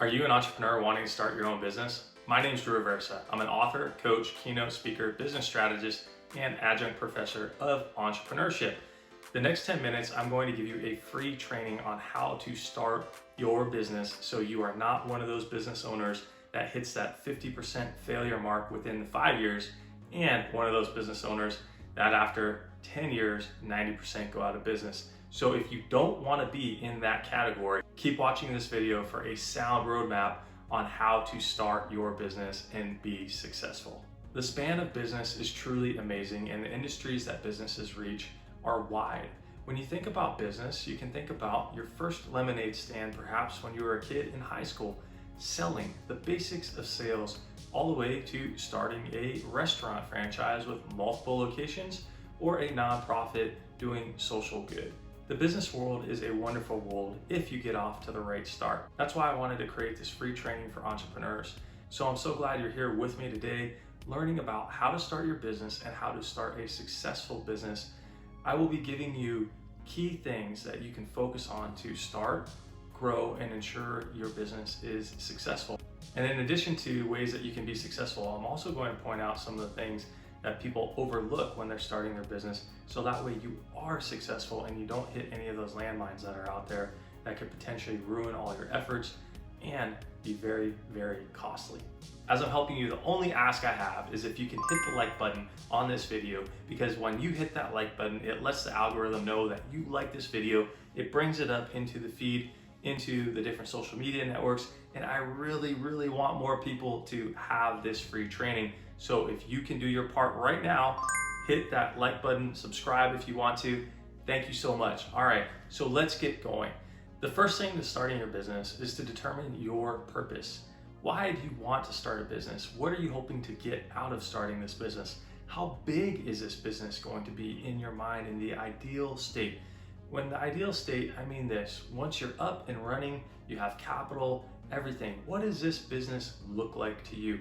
Are you an entrepreneur wanting to start your own business? My name is Drew Aversa. I'm an author, coach, keynote speaker, business strategist, and adjunct professor of entrepreneurship. The next 10 minutes, I'm going to give you a free training on how to start your business so you are not one of those business owners that hits that 50% failure mark within 5 years and one of those business owners that after 10 years, 90% go out of business. So if you don't want to be in that category, keep watching this video for a sound roadmap on how to start your business and be successful. The span of business is truly amazing, and the industries that businesses reach are wide. When you think about business, you can think about your first lemonade stand perhaps when you were a kid in high school, selling the basics of sales, all the way to starting a restaurant franchise with multiple locations or a nonprofit doing social good. The business world is a wonderful world if you get off to the right start. That's why I wanted to create this free training for entrepreneurs. So I'm so glad you're here with me today, learning about how to start your business and how to start a successful business. I will be giving you key things that you can focus on to start, grow, and ensure your business is successful. And in addition to ways that you can be successful, I'm also going to point out some of the things that people overlook when they're starting their business, so that way you are successful and you don't hit any of those landmines that are out there that could potentially ruin all your efforts and be very, very costly. As I'm helping you, the only ask I have is if you can hit the like button on this video, because when you hit that like button, it lets the algorithm know that you like this video. It brings it up into the feed, into the different social media networks, and I really, really want more people to have this free training. So if you can do your part right now, hit that like button, subscribe if you want to. Thank you so much. All right, so let's get going. The first thing to starting your business is to determine your purpose. Why do you want to start a business? What are you hoping to get out of starting this business? How big is this business going to be in your mind in the ideal state? When the ideal state, I mean this: once you're up and running, you have capital, everything. What does this business look like to you?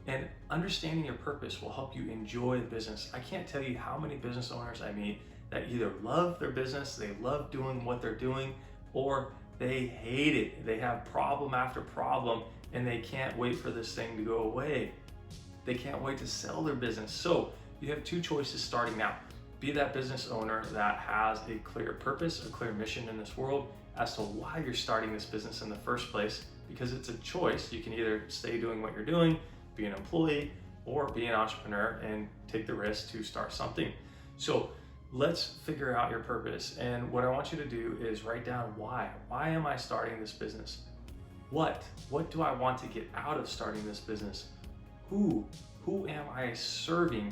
And understanding your purpose will help you enjoy the business. I can't tell you how many business owners I meet that either love their business, they love doing what they're doing, or they hate it. They have problem after problem and they can't wait for this thing to go away. They can't wait to sell their business. So you have two choices starting now. Be that business owner that has a clear purpose, a clear mission in this world as to why you're starting this business in the first place, because it's a choice. You can either stay doing what you're doing, be an employee, or be an entrepreneur and take the risk to start something. So let's figure out your purpose. And what I want you to do is write down why. Why am I starting this business? What do I want to get out of starting this business? Who am I serving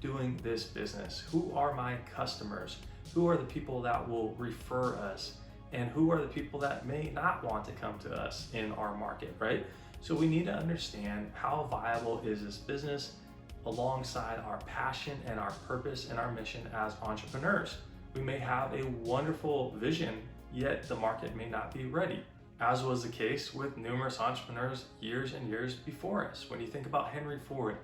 doing this business? Who are my customers? Who are the people that will refer us? And who are the people that may not want to come to us in our market, right? So we need to understand how viable is this business alongside our passion and our purpose and our mission as entrepreneurs. We may have a wonderful vision, yet the market may not be ready, as was the case with numerous entrepreneurs years and years before us. When you think about Henry Ford,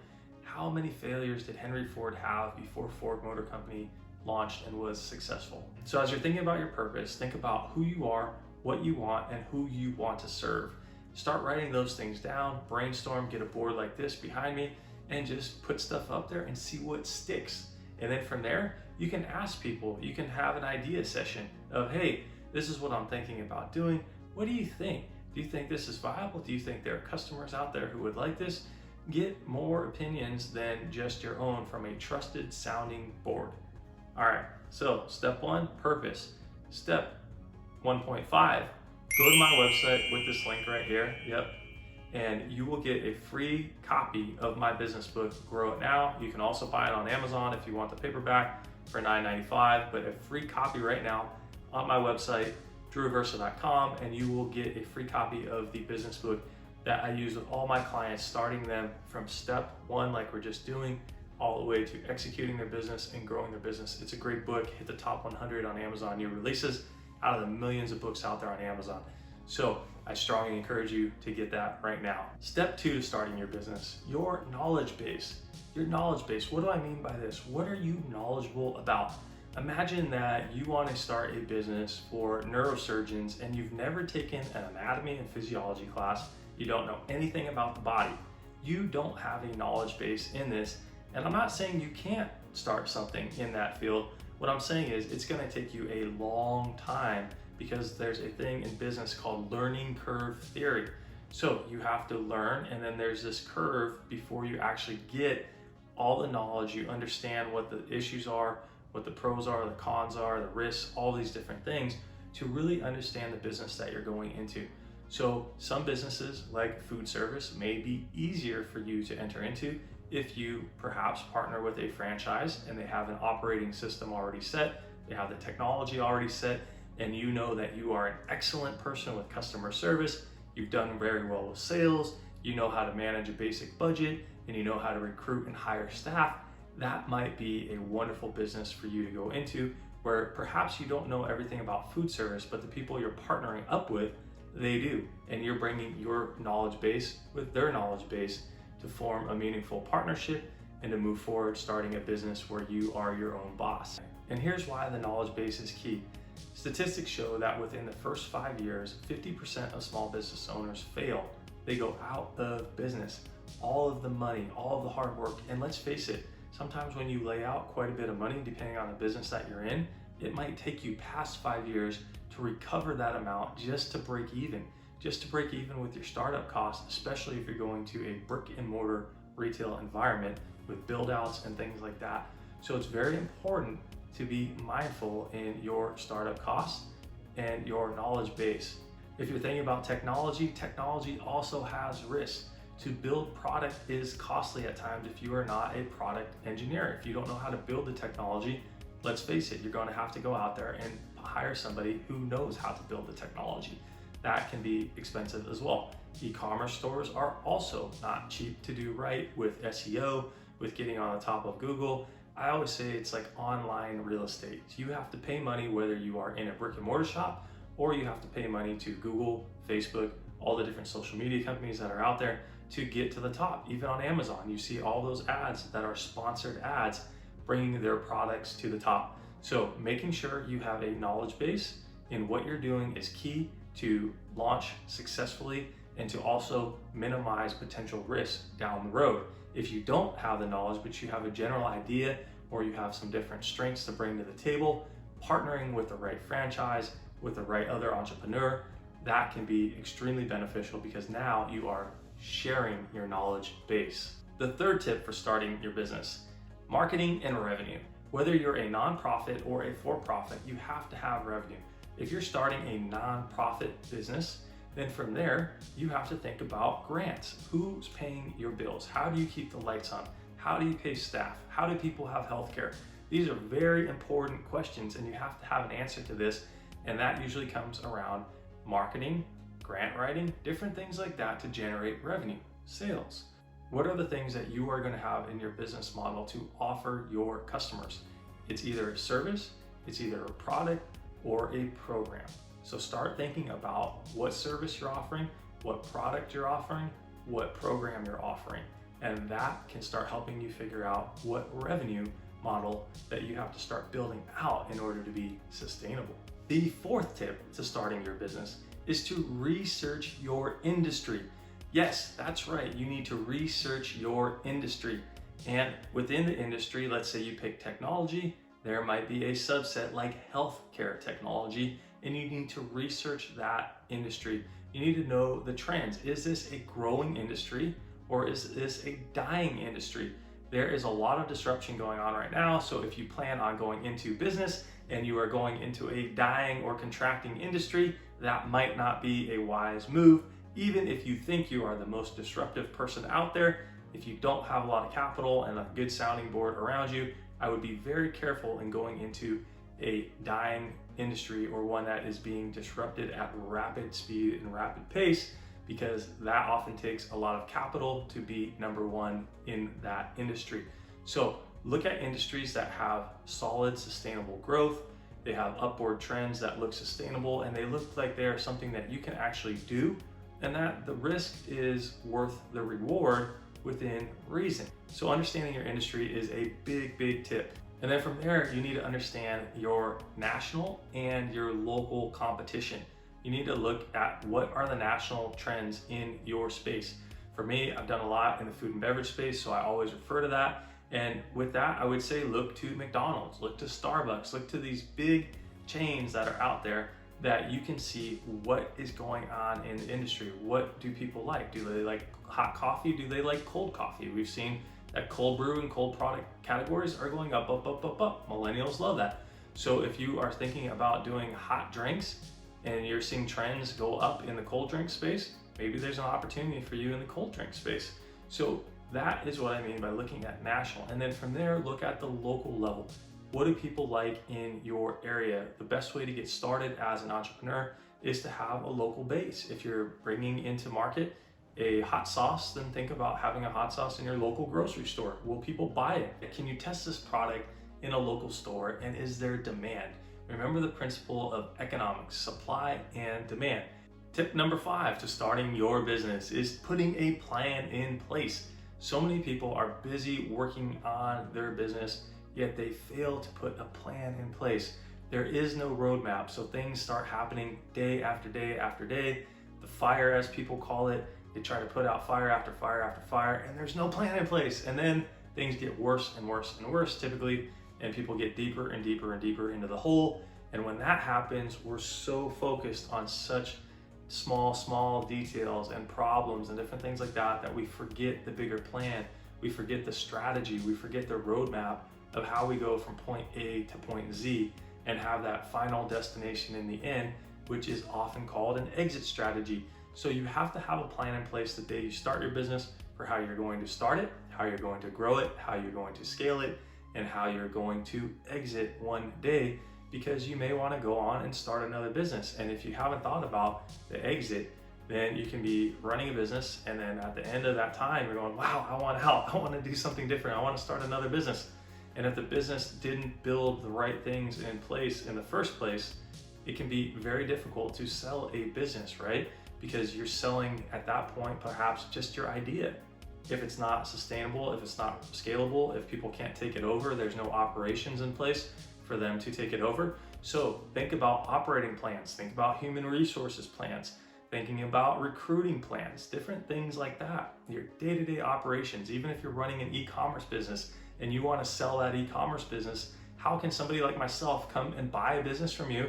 how many failures did Henry Ford have before Ford Motor Company launched and was successful? So as you're thinking about your purpose, think about who you are, what you want, and who you want to serve. Start writing those things down, brainstorm, get a board like this behind me, and just put stuff up there and see what sticks. And then from there, you can ask people, you can have an idea session of, hey, this is what I'm thinking about doing. What do you think? Do you think this is viable? Do you think there are customers out there who would like this? Get more opinions than just your own from a trusted sounding board. All right, so step 1, purpose. Step 1.5, go to my website with this link right here, and you will get a free copy of my business book, Grow It Now. You can also buy it on Amazon if you want the paperback for $9.95, but a free copy right now on my website, drewaversa.com, and you will get a free copy of the business book that I use with all my clients, starting them from step 1, like we're just doing, all the way to executing their business and growing their business. It's a great book. Hit the top 100 on Amazon new releases out of the millions of books out there on Amazon. So I strongly encourage you to get that right now. Step 2 to starting your business, your knowledge base. Your knowledge base, what do I mean by this? What are you knowledgeable about? Imagine that you want to start a business for neurosurgeons and you've never taken an anatomy and physiology class. You don't know anything about the body. You don't have a knowledge base in this. And I'm not saying you can't start something in that field. What I'm saying is it's going to take you a long time because there's a thing in business called learning curve theory. So you have to learn, and then there's this curve before you actually get all the knowledge. You understand what the issues are, what the pros are, the cons are, the risks, all these different things to really understand the business that you're going into. So some businesses like food service may be easier for you to enter into if you perhaps partner with a franchise and they have an operating system already set, they have the technology already set, and you know that you are an excellent person with customer service, you've done very well with sales, you know how to manage a basic budget, and you know how to recruit and hire staff. That might be a wonderful business for you to go into, where perhaps you don't know everything about food service, but the people you're partnering up with, they do. And you're bringing your knowledge base with their knowledge base to form a meaningful partnership and to move forward starting a business where you are your own boss. And here's why the knowledge base is key. Statistics show that within the first 5 years, 50% of small business owners fail. They go out of business. All of the money, all of the hard work, and let's face it, sometimes when you lay out quite a bit of money, depending on the business that you're in, it might take you past 5 years to recover that amount just to break even with your startup costs, especially if you're going to a brick and mortar retail environment with build outs and things like that. So it's very important to be mindful in your startup costs and your knowledge base. If you're thinking about technology also has risks. To build product is costly at times if you are not a product engineer. If you don't know how to build the technology, let's face it, you're going to have to go out there and hire somebody who knows how to build the technology. That can be expensive as well. E-commerce stores are also not cheap to do right with SEO, with getting on the top of Google. I always say it's like online real estate. You have to pay money whether you are in a brick and mortar shop or you have to pay money to Google, Facebook, all the different social media companies that are out there to get to the top. Even on Amazon, you see all those ads that are sponsored ads bringing their products to the top. So making sure you have a knowledge base in what you're doing is key to launch successfully and to also minimize potential risks down the road. If you don't have the knowledge, but you have a general idea or you have some different strengths to bring to the table, partnering with the right franchise, with the right other entrepreneur, that can be extremely beneficial because now you are sharing your knowledge base. The third tip for starting your business, marketing and revenue. Whether you're a nonprofit or a for-profit, you have to have revenue. If you're starting a nonprofit business, then from there, you have to think about grants. Who's paying your bills? How do you keep the lights on? How do you pay staff? How do people have healthcare? These are very important questions and you have to have an answer to this. And that usually comes around marketing, grant writing, different things like that to generate revenue, sales. What are the things that you are going to have in your business model to offer your customers? It's either a service, it's either a product, or a program. So start thinking about what service you're offering, what product you're offering, what program you're offering. And that can start helping you figure out what revenue model that you have to start building out in order to be sustainable. The fourth tip to starting your business is to research your industry. Yes, that's right. You need to research your industry. And within the industry, let's say you pick technology, there might be a subset like healthcare technology, and you need to research that industry. You need to know the trends. Is this a growing industry or is this a dying industry? There is a lot of disruption going on right now. So if you plan on going into business and you are going into a dying or contracting industry, that might not be a wise move. Even if you think you are the most disruptive person out there, if you don't have a lot of capital and a good sounding board around you, I would be very careful in going into a dying industry or one that is being disrupted at rapid speed and rapid pace, because that often takes a lot of capital to be number one in that industry. So look at industries that have solid, sustainable growth. They have upward trends that look sustainable and they look like they are something that you can actually do and that the risk is worth the reward within reason. So understanding your industry is a big tip. And then from there, you need to understand your national and your local competition. You need to look at what are the national trends in your space. For me, I've done a lot in the food and beverage space, so I always refer to that. And with that, I would say look to McDonald's, look to Starbucks, look to these big chains that are out there that you can see what is going on in the industry. What do people like? Do they like hot coffee? Do they like cold coffee? We've seen that cold brew and cold product categories are going up, up, up, up, up. Millennials love that. So if you are thinking about doing hot drinks and you're seeing trends go up in the cold drink space, maybe there's an opportunity for you in the cold drink space. So that is what I mean by looking at national. And then from there, look at the local level. What do people like in your area? The best way to get started as an entrepreneur is to have a local base. If you're bringing into market a hot sauce, then think about having a hot sauce in your local grocery store. Will people buy it? Can you test this product in a local store, and is there demand? Remember the principle of economics, supply and demand. Tip number 5 to starting your business is putting a plan in place. So many people are busy working on their business, yet they fail to put a plan in place. There is no roadmap, so things start happening day after day after day. The fire, as people call it, they try to put out fire after fire after fire, and there's no plan in place. And then things get worse and worse and worse typically, and people get deeper and deeper and deeper into the hole. And when that happens, we're so focused on such small details and problems and different things like that we forget the bigger plan. We forget the strategy. We forget the roadmap of how we go from point A to point Z and have that final destination in the end, which is often called an exit strategy. So you have to have a plan in place the day you start your business for how you're going to start it, how you're going to grow it, how you're going to scale it, and how you're going to exit one day, because you may want to go on and start another business. And if you haven't thought about the exit, then you can be running a business, and then at the end of that time, you're going, wow, I want out. I want to do something different. I want to start another business. And if the business didn't build the right things in place in the first place, it can be very difficult to sell a business, right? Because you're selling at that point perhaps just your idea. If it's not sustainable, if it's not scalable, if people can't take it over, there's no operations in place for them to take it over. So think about operating plans, think about human resources plans, thinking about recruiting plans, different things like that. Your day-to-day operations, even if you're running an e-commerce business and you want to sell that e-commerce business, how can somebody like myself come and buy a business from you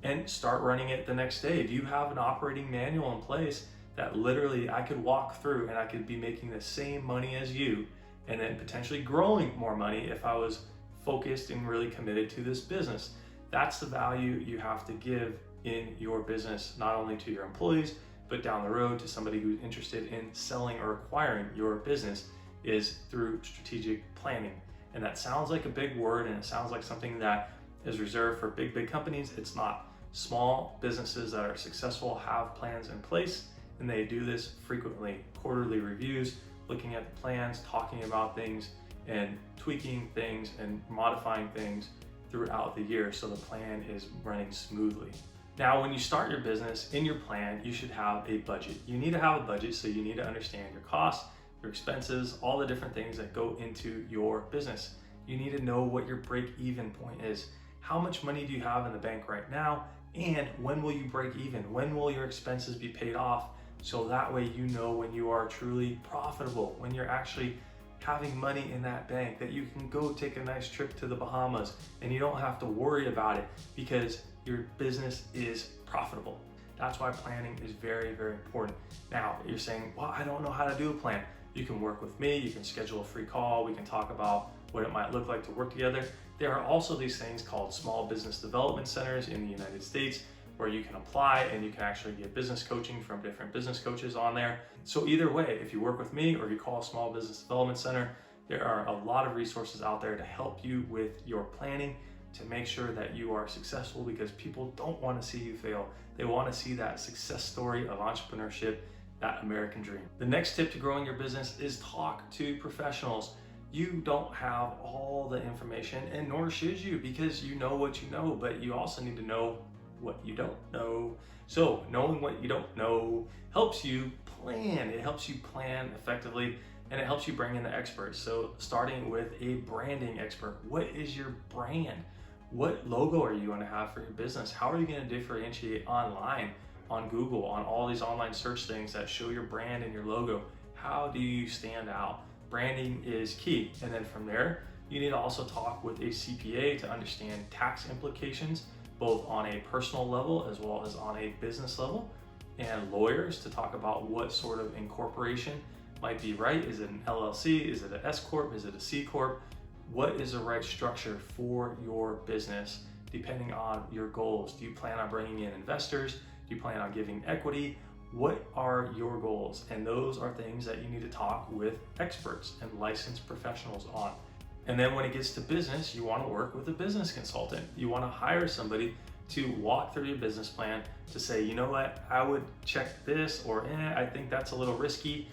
and start running it the next day? Do you have an operating manual in place that literally I could walk through and I could be making the same money as you and then potentially growing more money if I was focused and really committed to this business? That's the value you have to give in your business, not only to your employees, but down the road to somebody who's interested in selling or acquiring your business, is through strategic planning. And that sounds like a big word, and it sounds like something that is reserved for big companies. It's not. Small businesses that are successful have plans in place, and they do this frequently. Quarterly reviews, looking at the plans, talking about things, and tweaking things and modifying things throughout the year so the plan is running smoothly. Now, when you start your business, in your plan, you should have a budget. You need to have a budget, so you need to understand your costs, your expenses, all the different things that go into your business. You need to know what your break-even point is. How much money do you have in the bank right now? And when will you break even? When will your expenses be paid off? So that way you know when you are truly profitable, when you're actually having money in that bank, that you can go take a nice trip to the Bahamas and you don't have to worry about it because your business is profitable. That's why planning is very important. Now, you're saying, well, I don't know how to do a plan. You can work with me, you can schedule a free call, we can talk about what it might look like to work together. There are also these things called small business development centers in the United States where you can apply and you can actually get business coaching from different business coaches on there. So either way, if you work with me or you call a small business development center, there are a lot of resources out there to help you with your planning to make sure that you are successful, because people don't want to see you fail. They want to see that success story of entrepreneurship, that American dream. The next tip to growing your business is talk to professionals. You don't have all the information, and nor should you, because you know what you know, but you also need to know what you don't know. So knowing what you don't know helps you plan. It helps you plan effectively. and it helps you bring in the experts. So starting with a branding expert, what is your brand? What logo are you going to have for your business? How are you going to differentiate online, on Google, on all these online search things that show your brand and your logo? How do you stand out? Branding is key. And then from there, you need to also talk with a CPA to understand tax implications, both on a personal level as well as on a business level, and lawyers to talk about what sort of incorporation might be right. Is it an LLC? Is it an S Corp? Is it a C Corp? What is the right structure for your business depending on your goals? Do you plan on bringing in investors? Do you plan on giving equity? What are your goals? And those are things that you need to talk with experts and licensed professionals on. And then when it gets to business, you want to work with a business consultant. You want to hire somebody to walk through your business plan to say, you know what, I would check this, or I think that's a little risky.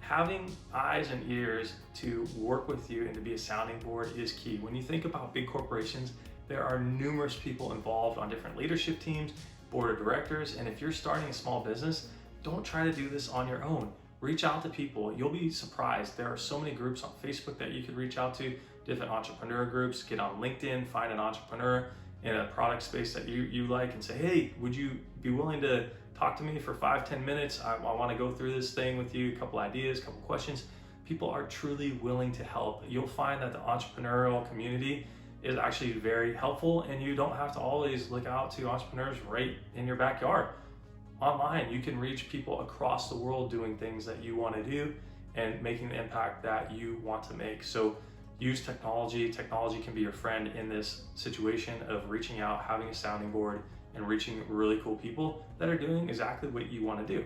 Having eyes and ears to work with you and to be a sounding board is key. When you think about big corporations, there are numerous people involved on different leadership teams, board of directors, and if you're starting a small business, don't try to do this on your own. Reach out to people. You'll be surprised. There are so many groups on Facebook that you could reach out to, different entrepreneur groups. Get on LinkedIn, find an entrepreneur in a product space that you like and say, hey, would you be willing to talk to me for 5-10 minutes? I want to go through this thing with you, a couple ideas, a couple questions. People are truly willing to help. You'll find that the entrepreneurial community is actually very helpful, and you don't have to always look out to entrepreneurs right in your backyard. Online, you can reach people across the world doing things that you want to do and making the impact that you want to make. So use technology. Technology can be your friend in this situation of reaching out, having a sounding board, and reaching really cool people that are doing exactly what you want to do.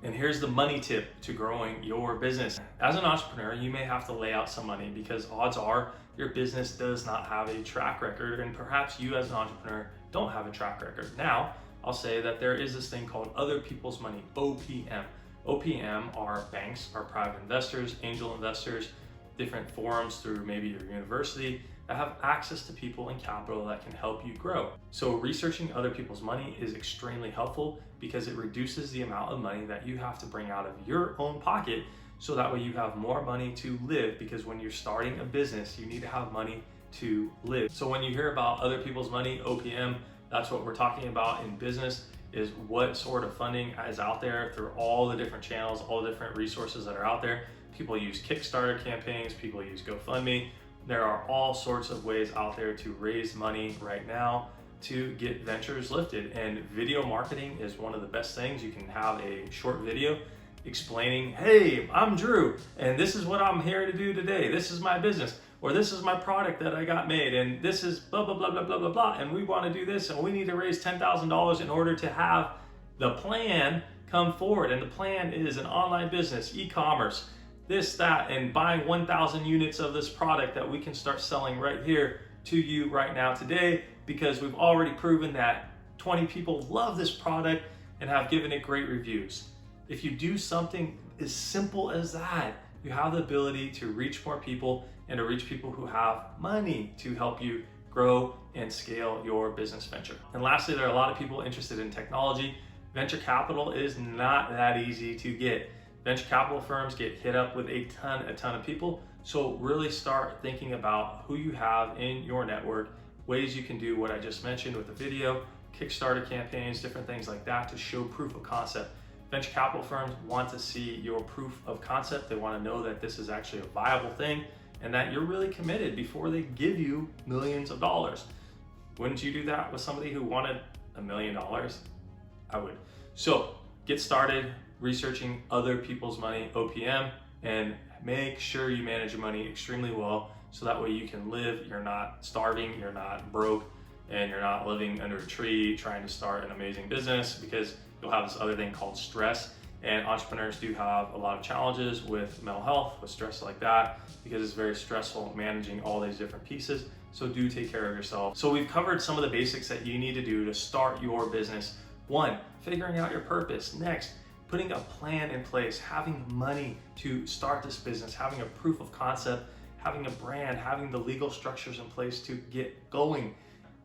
And here's the money tip to growing your business. As an entrepreneur, you may have to lay out some money because odds are your business does not have a track record, and perhaps you as an entrepreneur don't have a track record. Now, I'll say that there is this thing called other people's money, OPM. OPM are banks, are private investors, angel investors, different forums through maybe your university that have access to people and capital that can help you grow. So researching other people's money is extremely helpful because it reduces the amount of money that you have to bring out of your own pocket, so that way you have more money to live, because when you're starting a business, you need to have money to live. So when you hear about other people's money, OPM, that's what we're talking about in business, is what sort of funding is out there through all the different channels, all the different resources that are out there. People use Kickstarter campaigns, people use GoFundMe. There are all sorts of ways out there to raise money right now to get ventures lifted. And video marketing is one of the best things. You can have a short video explaining, hey, I'm Drew, and this is what I'm here to do today. This is my business, or this is my product that I got made, and this is blah, blah, blah, blah, blah, blah, blah, and we want to do this, and we need to raise $10,000 in order to have the plan come forward. And the plan is an online business, e-commerce, this, that, and buying 1,000 units of this product that we can start selling right here to you right now today, because we've already proven that 20 people love this product and have given it great reviews. If you do something as simple as that, you have the ability to reach more people and to reach people who have money to help you grow and scale your business venture. And lastly, there are a lot of people interested in technology. Venture capital is not that easy to get. Venture capital firms get hit up with a ton of people. So really start thinking about who you have in your network, ways you can do what I just mentioned with the video, Kickstarter campaigns, different things like that to show proof of concept. Venture capital firms want to see your proof of concept. They want to know that this is actually a viable thing and that you're really committed before they give you millions of dollars. Wouldn't you do that with somebody who wanted $1 million? I would. So get started researching other people's money, OPM, and make sure you manage your money extremely well so that way you can live. You're not starving, you're not broke, and you're not living under a tree trying to start an amazing business, because you'll have this other thing called stress. And entrepreneurs do have a lot of challenges with mental health, with stress like that, because it's very stressful managing all these different pieces. So do take care of yourself. So we've covered some of the basics that you need to do to start your business. 1, figuring out your purpose. Next, putting a plan in place, having money to start this business, having a proof of concept, having a brand, having the legal structures in place to get going.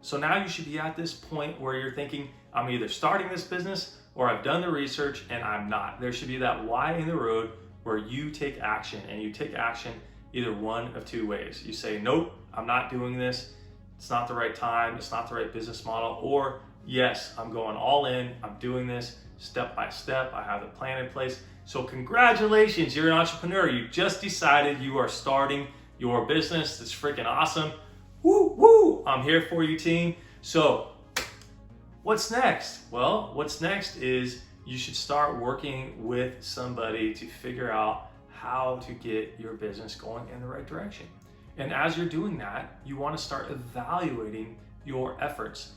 So now you should be at this point where you're thinking, I'm either starting this business or I've done the research and I'm not. There should be that why in the road where you take action, and you take action either one of two ways. You say, nope, I'm not doing this. It's not the right time. It's not the right business model. Or yes, I'm going all in. I'm doing this step by step. I have a plan in place. So congratulations, you're an entrepreneur. You just decided you are starting your business. That's freaking awesome. Woo, woo. I'm here for you, team. So what's next? Well, what's next is you should start working with somebody to figure out how to get your business going in the right direction. And as you're doing that, you want to start evaluating your efforts.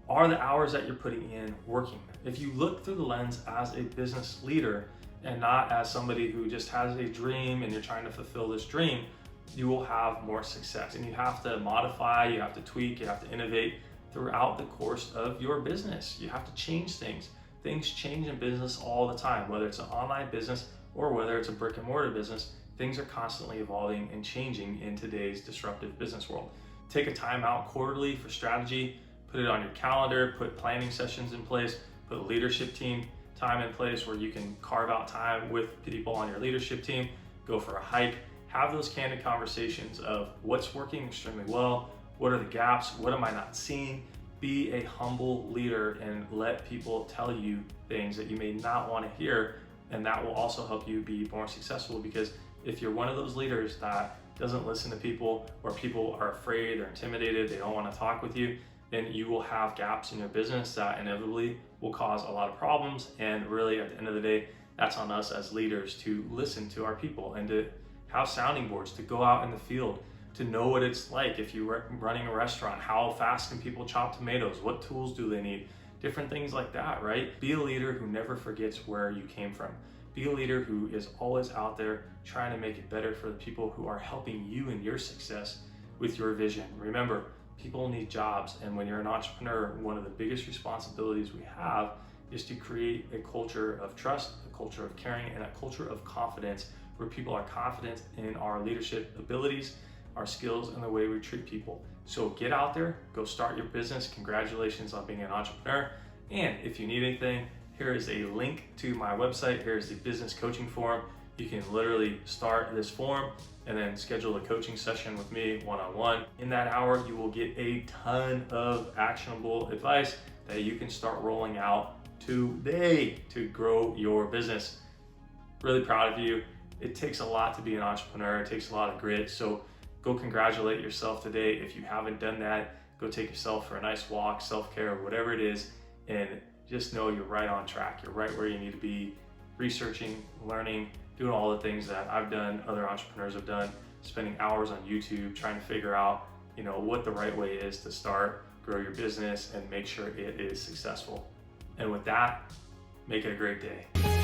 Are the hours that you're putting in working? If you look through the lens as a business leader and not as somebody who just has a dream and you're trying to fulfill this dream, you will have more success. And you have to modify, you have to tweak, you have to innovate throughout the course of your business. You have to change things. Things change in business all the time, whether it's an online business or whether it's a brick and mortar business. Things are constantly evolving and changing in today's disruptive business world. Take a time out quarterly for strategy, put it on your calendar, put planning sessions in place, put a leadership team time in place where you can carve out time with people on your leadership team, go for a hike, have those candid conversations of what's working extremely well, what are the gaps, what am I not seeing. Be a humble leader and let people tell you things that you may not want to hear, and that will also help you be more successful. Because if you're one of those leaders that doesn't listen to people, or people are afraid, they're intimidated, they don't want to talk with you, then you will have gaps in your business that inevitably will cause a lot of problems. And really, at the end of the day, that's on us as leaders to listen to our people and to have sounding boards, to go out in the field, to know what it's like. If you're running a restaurant, how fast can people chop tomatoes? What tools do they need? Different things like that, right? Be a leader who never forgets where you came from. Be a leader who is always out there trying to make it better for the people who are helping you in your success with your vision. Remember, people need jobs, and when you're an entrepreneur, one of the biggest responsibilities we have is to create a culture of trust, a culture of caring, and a culture of confidence where people are confident in our leadership abilities, our skills, and the way we treat people. So get out there, go start your business. Congratulations on being an entrepreneur. And if you need anything, here is a link to my website. Here's the business coaching form. You can literally start this form and then schedule a coaching session with me one-on-one. In that hour, you will get a ton of actionable advice that you can start rolling out today to grow your business. Really proud of you. It takes a lot to be an entrepreneur. It takes a lot of grit. So go congratulate yourself today. If you haven't done that, go take yourself for a nice walk, self-care, whatever it is, and just know you're right on track. You're right where you need to be, researching, learning, doing all the things that I've done, other entrepreneurs have done, spending hours on YouTube trying to figure out, what the right way is to start, grow your business, and make sure it is successful. And with that, make it a great day.